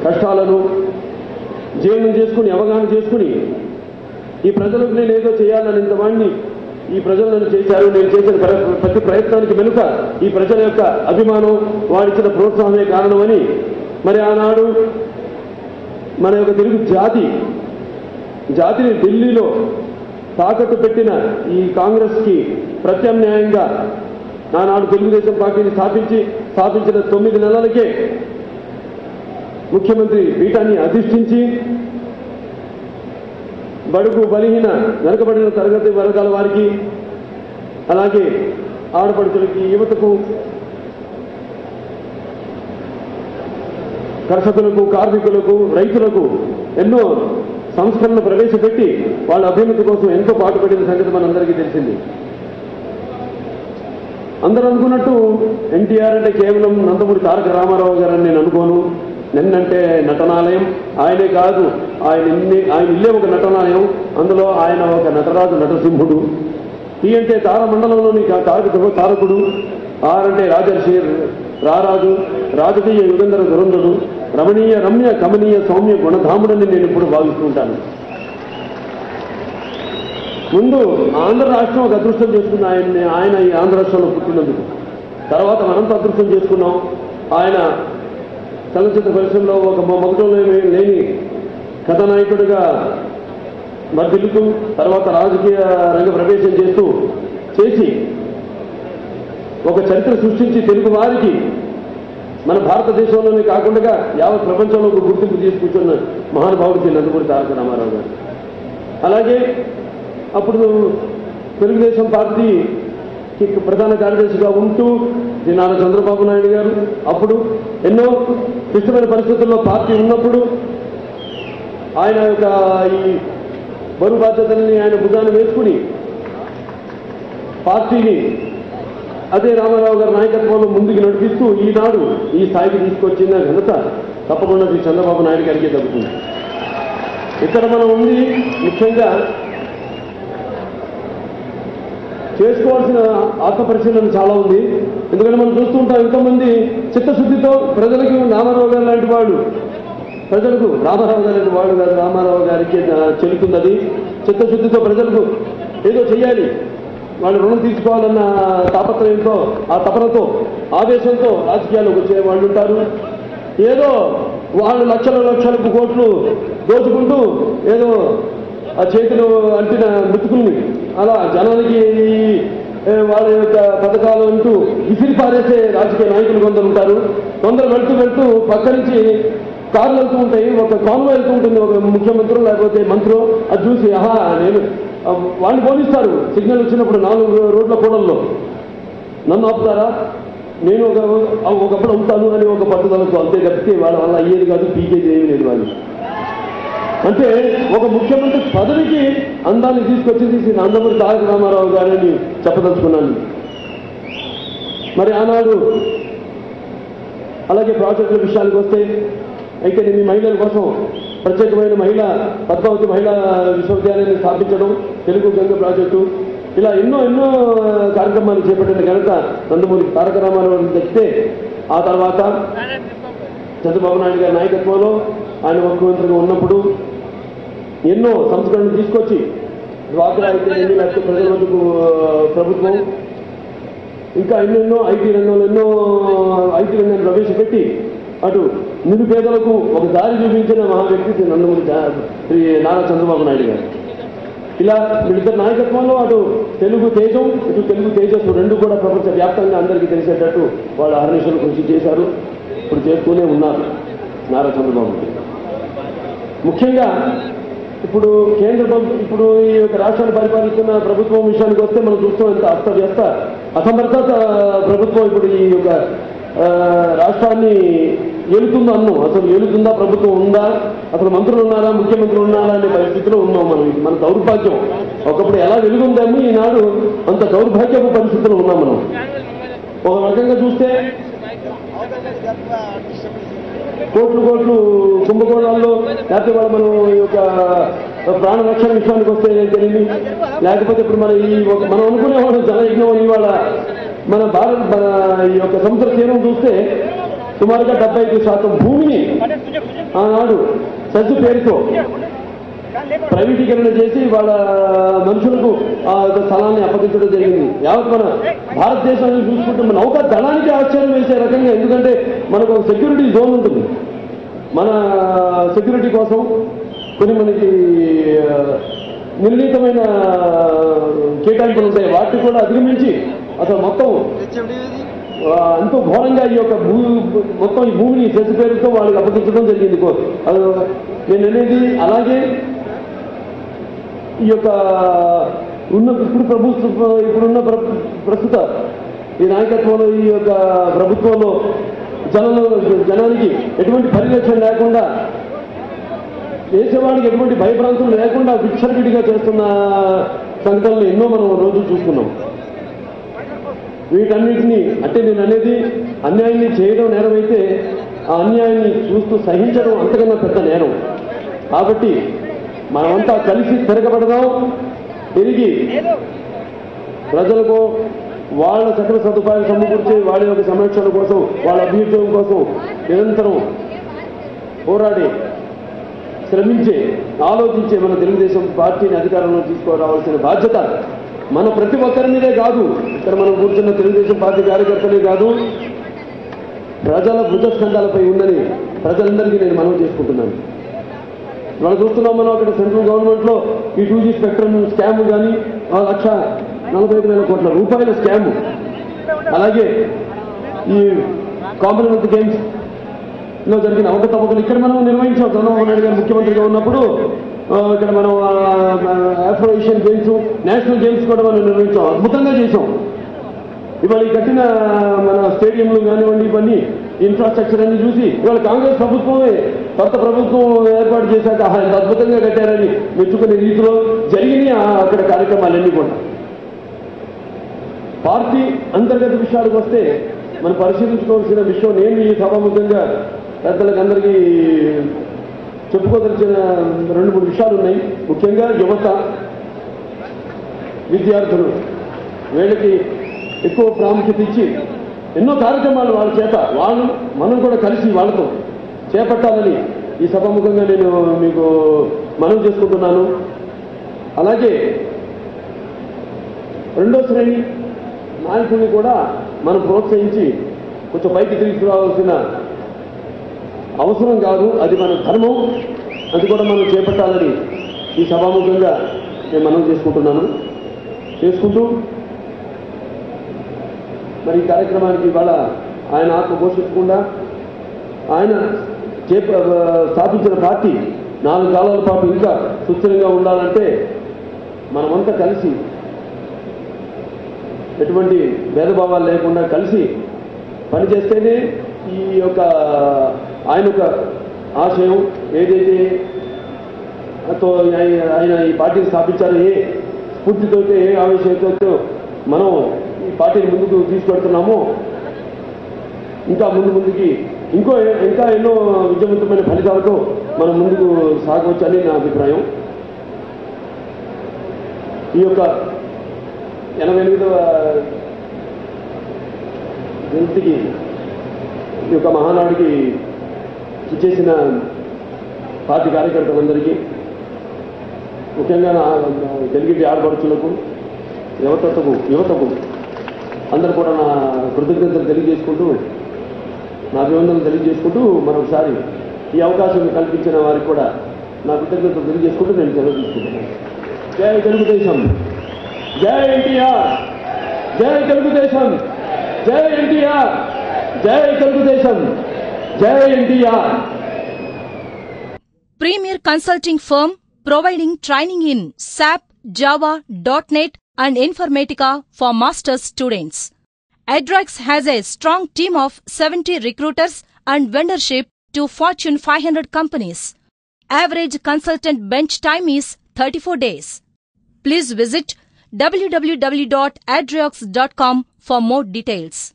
కష్టాలను జీవనం చేసుకుని అవగాహన చేసుకుని ఈ ప్రజలకు నేను ఏదో చేయాలని ఇంతవాడిని ఈ ప్రజలు నన్ను చేశారు, నేను చేసిన ప్రతి ప్రయత్నానికి వెనుక ఈ ప్రజల యొక్క అభిమానం, వాడిచ్చిన ప్రోత్సాహమే కారణమని మరి ఆనాడు మన యొక్క తెలుగు జాతిని ఢిల్లీలో తాకట్టు పెట్టిన ఈ కాంగ్రెస్కి ప్రత్యామ్నాయంగా ఆనాడు తెలుగుదేశం పార్టీని స్థాపించిన 9 నెలలకే ముఖ్యమంత్రి పీఠాన్ని అధిష్ఠించి బడుగు బలహీన వెనుకబడిన తరగతి వర్గాల వారికి, అలాగే ఆడపడుచులకి, యువతకు, కర్షకులకు, కార్మికులకు, రైతులకు ఎన్నో సంస్కరణలు ప్రవేశపెట్టి వాళ్ళ అభ్యున్నతి కోసం ఎంతో పాటుపడిన సంగతి మనందరికీ తెలిసింది. అందరూ అనుకున్నట్టు ఎన్టీఆర్ అంటే కేవలం నందమూరి తారక రామారావు గారని నేను అనుకోను. నిన్నంటే నటనాలయం. ఆయనే కాదు, ఆయన ఇల్లే ఒక నటనాలయం. అందులో ఆయన ఒక నటరాజు, నటసింహుడు. టీ అంటే తారమండలంలోని తారకుడు. ఆర్ అంటే రాజర్షి, రారాజు, రాజకీయ యుగంధర దురంధుడు, రమణీయ రమ్య కమనీయ సౌమ్య గుణధాముడని నేను ఇప్పుడు భావిస్తుంటాను. ముందు ఆంధ్ర రాష్ట్రం ఒక అదృష్టం చేసుకున్న ఆయన ఈ ఆంధ్ర రాష్ట్రంలో పుట్టినందుకు. తర్వాత మనంతా అదృష్టం చేసుకున్నాం. ఆయన చలనచిత్ర పరిశ్రమలో ఒక మగటంలో లేని కథానాయకుడిగా వర్ధిల్లుతూ తర్వాత రాజకీయ రంగ ప్రవేశం చేసి ఒక చరిత్ర సృష్టించి తెలుగు వారికి మన భారతదేశంలోనే కాకుండా యావత్ ప్రపంచంలో ఒక గుర్తింపు తీసుకొచ్చిన మహానుభావుడికి నందమూరి తారక రామారావు గారు. అలాగే అప్పుడు తెలుగుదేశం పార్టీకి ప్రధాన కార్యదర్శిగా ఉంటూ నారా చంద్రబాబు నాయుడు గారు అప్పుడు ఎన్నో క్లిష్టమైన పరిస్థితుల్లో పార్టీ ఉన్నప్పుడు ఆయన యొక్క ఈ బరువు బాధ్యతల్ని ఆయన భుజాన్ని వేసుకుని పార్టీని అదే రామారావు గారి నాయకత్వంలో ముందుకు నడిపిస్తూ ఈనాడు ఈ స్థాయికి తీసుకొచ్చిన ఘనత తప్పకుండా శ్రీ చంద్రబాబు నాయుడు గారికి దక్కుతుంది. ఇక్కడ మనం ఉంది ముఖ్యంగా చేసుకోవాల్సిన ఆత్మపరిశీలన చాలా ఉంది. ఎందుకంటే మనం చూస్తూ ఉంటాం ఎంతోమంది చిత్తశుద్ధితో ప్రజలకు రామారావు గారు లాంటి వాడు, ప్రజలకు రామారావు గారు లాంటి వాడు కాదు, రామారావు గారికి చెల్లుతుంది. అది చిత్తశుద్ధితో ప్రజలకు ఏదో చెయ్యాలి, వాళ్ళు రుణం తీర్చుకోవాలన్న తాపత్రయంతో, ఆ తపనతో, ఆవేశంతో రాజకీయాల్లోకి వచ్చే వాళ్ళు ఉంటారు. ఏదో వాళ్ళు లక్షలకు కోట్లు దోచుకుంటూ ఏదో ఆ చేతిలో అంటిన మెతుకుల్ని అలా జనానికి వాళ్ళ యొక్క పథకాలు అంటూ విసిరి పారేసే రాజకీయ నాయకులు కొందరు ఉంటారు. కొందరు వెళ్తూ పక్క నుంచి కార్లు వెళ్తూ ఉంటాయి, ఒక కాన్వాయ్ వెళ్తూ ఉంటుంది, ఒక ముఖ్యమంత్రి లేకపోతే మంత్రి. అది చూసి నేను వాళ్ళు పోలీస్తారు. సిగ్నల్ వచ్చినప్పుడు 4 రోడ్ల కూడల్లో నన్ను ఆపుతారా, నేను ఒకప్పుడు అవుతాను అని ఒక పట్టుదలకు, అంతే తప్పితే వాళ్ళ వల్ల అయ్యేది కాదు, పీకేది ఏమీ లేదు. వాళ్ళు అంటే ఒక ముఖ్యమంత్రి పదవికి అందాన్ని తీసుకొచ్చింది శ్రీ నందమూరి తారక రామారావు గారని చెప్పదలుచుకున్నాను. మరి ఆనాడు అలాగే ప్రాజెక్టుల విషయానికి వస్తే అయితే నేను ఈ మహిళల కోసం ప్రత్యేకమైన పద్మావతి మహిళా విశ్వవిద్యాలయాన్ని స్థాపించడం, తెలుగు గంగ ప్రాజెక్టు, ఇలా ఎన్నో కార్యక్రమాలు చేపట్టిన ఘనత నందమూరి తారక రామారావు తెచ్చితే ఆ తర్వాత చంద్రబాబు నాయుడు గారి నాయకత్వంలో ఆయన ముఖ్యమంత్రిగా ఉన్నప్పుడు ఎన్నో సంస్కరణలు తీసుకొచ్చి డ్వాక్రా అయితే లేకపోతే ప్రజల వద్దకు ప్రభుత్వం ఇంకా ఎన్నెన్నో ఐటీ రంగాన్ని ప్రవేశపెట్టి అటు నిరుపేదలకు ఒక దారి చూపించిన మహా వ్యక్తి నందమూరి శ్రీ నారా చంద్రబాబు నాయుడు గారు. ఇలా వీళ్ళిద్దరు నాయకత్వంలో అటు తెలుగు తేజం, ఇటు తెలుగు తేజస్సు రెండు కూడా ప్రపంచ వ్యాప్తంగా అందరికీ తెలిసేటట్టు వాళ్ళు అహర్నిశలు కృషి చేశారు. ఇప్పుడు చేస్తూనే ఉన్నారు నారా చంద్రబాబు. ముఖ్యంగా ఇప్పుడు ఇప్పుడు ఈ యొక్క రాష్ట్రాన్ని పరిపాలిస్తున్న ప్రభుత్వం విషయానికి వస్తే మనం చూస్తాం ఎంత అస్తవ్యస్త అసమర్థత ప్రభుత్వం ఇప్పుడు ఈ యొక్క రాష్ట్రాన్ని ఏలుతుందో అన్నాం. అసలు ఏలుతుందా, ప్రభుత్వం ఉందా, అసలు మంత్రులు ఉన్నారా, ముఖ్యమంత్రులు ఉన్నారా అనే పరిస్థితిలో ఉన్నాం మనం. మన దౌర్భాగ్యం. ఒకప్పుడు ఎలా వెలుగుందామో ఈనాడు అంత దౌర్భాగ్యపు పరిస్థితిలో ఉన్నాం మనం. ఒక రకంగా చూస్తే కోట్లు కుంభకోణాల్లో లేకపోతే వాళ్ళ మనం ఈ యొక్క ప్రాణ రక్షణ విషయానికి వస్తే తెలియదు, లేకపోతే ఇప్పుడు మనం అనుకునేవాడు జనయజ్ఞం అని ఇవాళ మన ఈ యొక్క సముద్ర తీరం చూస్తే సుమారుగా 75% భూమిని ఆనాడు సజ్జు పేరుతో ప్రైవేటీకరణ చేసి వాళ్ళ మనుషులకు ఆ స్థలాన్ని అప్పగించడం జరిగింది. యావత్ మన భారతదేశాన్ని చూసుకుంటే మన నౌకా దళానికి ఆశ్చర్యం వేసే రకంగా, ఎందుకంటే మనకు ఒక సెక్యూరిటీ జోన్ ఉంటుంది. మన సెక్యూరిటీ కోసం కొన్ని మనకి నిర్ణీతమైన కేటాయింపులు ఉంటాయి. వాటిని కూడా అధిగమించి అసలు మొత్తం ఎంతో ఘోరంగా ఈ యొక్క మొత్తం ఈ భూమిని సెస్ పేరుతో వాళ్ళకి అప్పగించడం జరిగింది. నేను అనేది అలాగే ఈ యొక్క ఇప్పుడున్న ప్రస్తుత ఈ నాయకత్వంలో ఈ యొక్క ప్రభుత్వంలో జనానికి ఎటువంటి పరిరక్షణ లేకుండా, దేశవానికి ఎటువంటి భయభ్రాంతులు లేకుండా విచ్చలవిడిగా చేస్తున్న సంఘటనలు ఎన్నో మనం రోజు చూస్తున్నాం. వీటన్నిటినీ అంటే నేను అనేది అన్యాయాన్ని చేయడం నేరమైతే ఆ అన్యాయాన్ని చూస్తూ సహించడం అంతకన్నా పెద్ద నేరం. కాబట్టి మనమంతా కలిసి తిరగబడదాం, తిరిగి ప్రజలకు వాళ్ళ సకల సదుపాయాలు సమకూర్చి వాళ్ళ యొక్క సంరక్షణ కోసం, వాళ్ళ అభ్యుదయం కోసం నిరంతరం పోరాడి శ్రమించే ఆలోచించే మన తెలుగుదేశం పార్టీని అధికారంలో తీసుకురావాల్సిన బాధ్యత మన ప్రతి ఒక్కరి మీదే కాదు. ఇక్కడ మనం కూర్చున్న తెలుగుదేశం పార్టీ కార్యకర్తలే కాదు, ప్రజల భుజస్కంధాలపై ఉందని ప్రజలందరికీ నేను మనవి చేసుకుంటున్నాను. మనం చూస్తున్నాం, మనం అక్కడ సెంట్రల్ గవర్నమెంట్లో ఈ 2G స్పెక్ట్రమ్ స్కామ్ కానీ 1,45,000 కోట్ల రూపాయల స్కామ్, అలాగే ఈ కామన్వెల్త్ గేమ్స్ లో జరిగిన అవకతవకలు ఇక్కడ మనం నిర్వహించాం. చంద్రబాబు నాయుడు గారు ముఖ్యమంత్రిగా ఉన్నప్పుడు ఇక్కడ మనం Afro Asian games, national games కూడా మనం నిర్వహించాం, అద్భుతంగా చేసాం. ఇవాళ ఈ కట్టిన మన స్టేడియంలు కానివ్వండి, ఇవన్నీ ఇన్ఫ్రాస్ట్రక్చర్ అన్ని చూసి ఇవాళ కాంగ్రెస్ ప్రభుత్వమే కొత్త ప్రభుత్వం ఏర్పాటు చేశాక ఎంత అద్భుతంగా కట్టారని మెచ్చుకునే రీతిలో జరిగినాయి అక్కడ కార్యక్రమాలన్నీ కూడా. పార్టీ అంతర్గత విషయాలకు వస్తే మనం పరిశీలించుకోవాల్సిన విషయం, నేను ఈ సభాముఖంగా పెద్దలకు అందరికీ చెప్పుకోదలిచిన 2-3 విషయాలు ఉన్నాయి. ముఖ్యంగా యువత, విద్యార్థులు, వీళ్ళకి ఎక్కువ ప్రాముఖ్యత ఇచ్చి ఎన్నో కార్యక్రమాలు వాళ్ళ చేత మనం కూడా కలిసి వాళ్ళతో చేపట్టాలని ఈ సభాముఖంగా నేను మీకు మనవి చేసుకుంటున్నాను. అలాగే రెండో శ్రేణి నాయకుల్ని కూడా మనం ప్రోత్సహించి కొంచెం పైకి తీసుకురావాల్సిన అవసరం కాదు, అది మన ధర్మం, అది కూడా మనం చేపట్టాలని ఈ సభాముఖంగా నేను మనవి చేసుకుంటూ మరి ఈ కార్యక్రమానికి ఇవాళ ఆయన ఆత్మ ఘోషించకుండా ఆయన స్థాపించిన పార్టీ 4 కాలాల పాటు ఇంకా సుస్థిరంగా ఉండాలంటే మనమంతా కలిసి ఎటువంటి భేదభావాలు లేకుండా కలిసి పనిచేస్తేనే ఈ యొక్క ఆయన యొక్క ఆశయం ఏదైతే ఆయన ఈ పార్టీని స్థాపించారో, ఏ స్ఫూర్తితో, ఏ ఆవేశంతో మనం ఈ పార్టీని ముందుకు తీసుకెడుతున్నామో ఇంకా ముందుకి ఇంకా ఎన్నో విజయవంతమైన ఫలితాలతో మనం ముందుకు సాగవచ్చని నా అభిప్రాయం. ఈ యొక్క 88వ జయంతికి, ఈ యొక్క మహానాడికి ఇచ్చేసిన పార్టీ కార్యకర్తలందరికీ, ముఖ్యంగా నా డెలిగేట్ ఆడపడుచులకు, యువతకు అందరూ కూడా నా కృతజ్ఞతలు తెలియజేసుకుంటూ, నా అభివందనలు తెలియజేసుకుంటూ, మరొకసారి ఈ అవకాశం కల్పించిన వారికి కూడా నా కృతజ్ఞతలు తెలియజేసుకుంటూ నేను సెలవు తీసుకుంటున్నాను. జై తెలుగుదేశం, జై ఎన్టీఆర్, జై తెలుగుదేశం, జై ఎన్టీఆర్, జై తెలుగుదేశం, జై NTR. Premier Consulting Firm providing training in SAP, Java, .NET and Informatica for master's students. Adrex has a strong team of 70 recruiters and vendorship to Fortune 500 companies. Average consultant bench time is 34 days. Please visit www.adrex.com for more details.